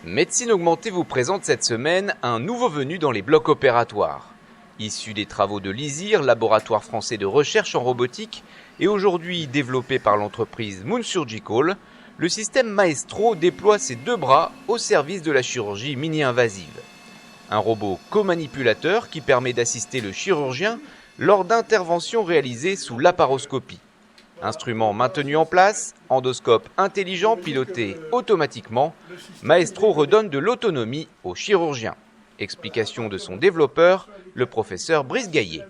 Médecine Augmentée vous présente cette semaine un nouveau venu dans les blocs opératoires. Issu des travaux de l'ISIR, laboratoire français de recherche en robotique, et aujourd'hui développé par l'entreprise Moon Surgical, le système Maestro déploie ses deux bras au service de la chirurgie mini-invasive. Un robot co-manipulateur qui permet d'assister le chirurgien lors d'interventions réalisées sous laparoscopie. Instrument maintenu en place, endoscope intelligent piloté automatiquement, Maestro redonne de l'autonomie aux chirurgiens. Explication de son développeur, le professeur Brice Gaillet.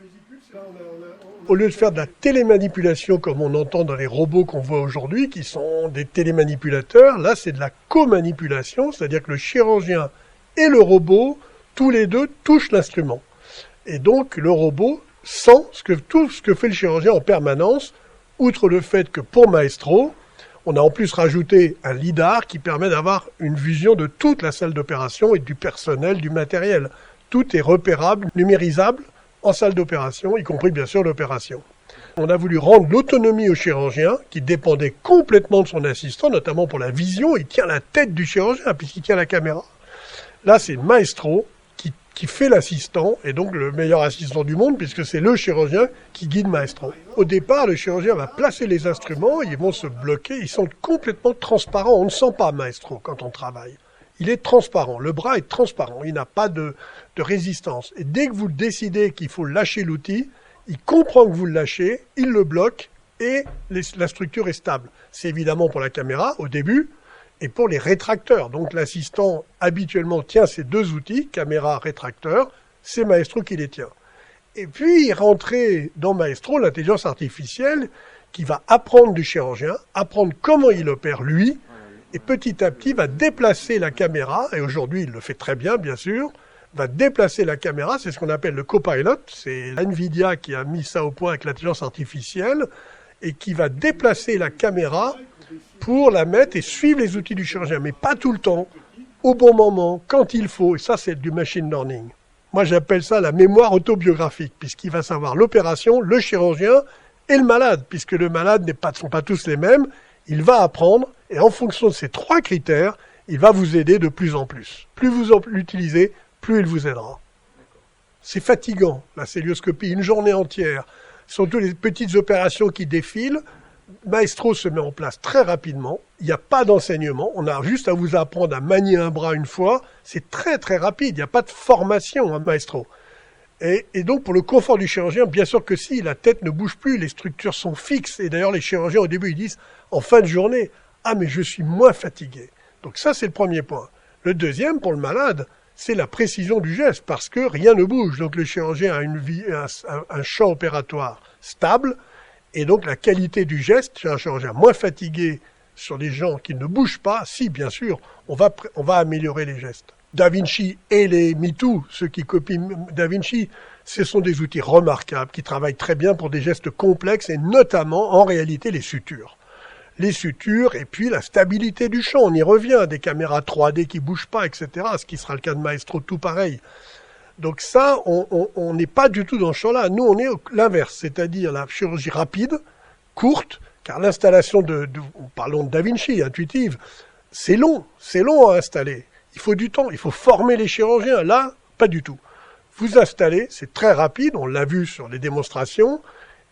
Au lieu de faire de la télémanipulation comme on entend dans les robots qu'on voit aujourd'hui, qui sont des télémanipulateurs, là c'est de la co-manipulation, c'est-à-dire que le chirurgien et le robot, tous les deux, touchent l'instrument. Et donc le robot sent tout ce que fait le chirurgien en permanence, outre le fait que pour Maestro, on a en plus rajouté un lidar qui permet d'avoir une vision de toute la salle d'opération et du personnel, du matériel. Tout est repérable, numérisable en salle d'opération, y compris bien sûr l'opération. On a voulu rendre l'autonomie au chirurgien, qui dépendait complètement de son assistant, notamment pour la vision. Il tient la tête du chirurgien puisqu'il tient la caméra. Là, c'est Maestro qui fait l'assistant, et donc le meilleur assistant du monde, puisque c'est le chirurgien qui guide Maestro. Au départ, le chirurgien va placer les instruments, ils vont se bloquer, ils sont complètement transparents. On ne sent pas Maestro quand on travaille. Il est transparent, le bras est transparent, il n'a pas de résistance. Et dès que vous décidez qu'il faut lâcher l'outil, il comprend que vous le lâchez, il le bloque, et la structure est stable. C'est évidemment pour la caméra, au début, et pour les rétracteurs. Donc l'assistant habituellement tient ces deux outils, caméra, rétracteur, c'est Maestro qui les tient. Et puis rentrer dans Maestro l'intelligence artificielle qui va apprendre du chirurgien, apprendre comment il opère lui, et petit à petit va déplacer la caméra, et aujourd'hui il le fait très bien sûr, va déplacer la caméra, c'est ce qu'on appelle le copilot, c'est Nvidia qui a mis ça au point avec l'intelligence artificielle, et qui va déplacer la caméra pour la mettre et suivre les outils du chirurgien, mais pas tout le temps, au bon moment, quand il faut, et ça c'est du machine learning. Moi j'appelle ça la mémoire autobiographique, puisqu'il va savoir l'opération, le chirurgien et le malade, puisque le malade ne sont pas tous les mêmes, il va apprendre, et en fonction de ces trois critères, il va vous aider de plus en plus. Plus vous l'utilisez, plus il vous aidera. C'est fatigant, la célioscopie, une journée entière, ce sont toutes les petites opérations qui défilent. Maestro se met en place très rapidement, il n'y a pas d'enseignement, on a juste à vous apprendre à manier un bras une fois, c'est très très rapide, il n'y a pas de formation Maestro. Et donc pour le confort du chirurgien, bien sûr que si, la tête ne bouge plus, les structures sont fixes, et d'ailleurs les chirurgiens au début ils disent, en fin de journée, ah mais je suis moins fatigué. Donc ça c'est le premier point. Le deuxième, pour le malade, c'est la précision du geste, parce que rien ne bouge, donc le chirurgien a un champ opératoire stable, et donc la qualité du geste, chez un chirurgien moins fatigué sur des gens qui ne bougent pas, si bien sûr, on va améliorer les gestes. Da Vinci et les MeToo, ceux qui copient Da Vinci, ce sont des outils remarquables qui travaillent très bien pour des gestes complexes et notamment en réalité les sutures. Les sutures et puis la stabilité du champ, on y revient, des caméras 3D qui bougent pas, etc. Ce qui sera le cas de Maestro, tout pareil. Donc ça, on n'est pas du tout dans ce champ-là. Nous, on est l'inverse, c'est-à-dire la chirurgie rapide, courte, car l'installation parlons de Da Vinci, intuitive, c'est long à installer. Il faut du temps, il faut former les chirurgiens. Là, pas du tout. Vous installez, c'est très rapide, on l'a vu sur les démonstrations,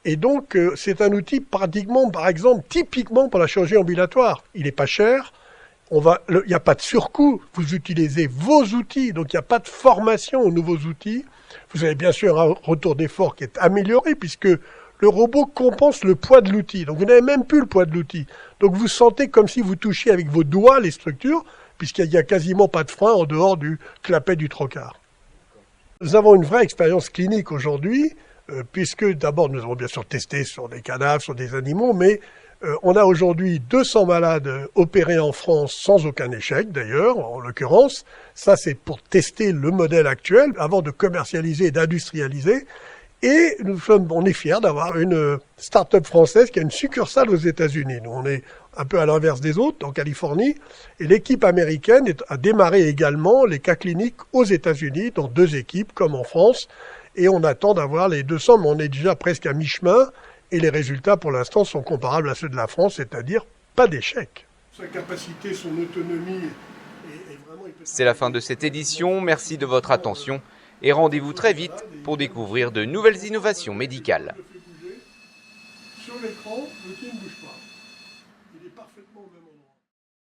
et donc c'est un outil pratiquement, par exemple, typiquement pour la chirurgie ambulatoire. Il n'est pas cher. Il n'y a pas de surcoût, vous utilisez vos outils, donc il n'y a pas de formation aux nouveaux outils. Vous avez bien sûr un retour d'effort qui est amélioré puisque le robot compense le poids de l'outil. Donc vous n'avez même plus le poids de l'outil. Donc vous sentez comme si vous touchiez avec vos doigts les structures, puisqu'il n'y a quasiment pas de frein en dehors du clapet du trocar. Nous avons une vraie expérience clinique aujourd'hui, puisque d'abord nous avons bien sûr testé sur des cadavres, sur des animaux, mais on a aujourd'hui 200 malades opérés en France sans aucun échec d'ailleurs, en l'occurrence. Ça c'est pour tester le modèle actuel avant de commercialiser et d'industrialiser. Et on est fiers d'avoir une start-up française qui a une succursale aux États-Unis. Nous on est un peu à l'inverse des autres, en Californie. Et l'équipe américaine a démarré également les cas cliniques aux États-Unis, dans 2 équipes comme en France. Et on attend d'avoir les 200, mais on est déjà presque à mi-chemin. Et les résultats, pour l'instant, sont comparables à ceux de la France, c'est-à-dire pas d'échec. Sa capacité, son autonomie C'est la fin de cette édition, merci de votre attention et rendez-vous très vite pour découvrir de nouvelles innovations médicales. Sur l'écran, le pied ne bouge pas. Il est parfaitement au même endroit.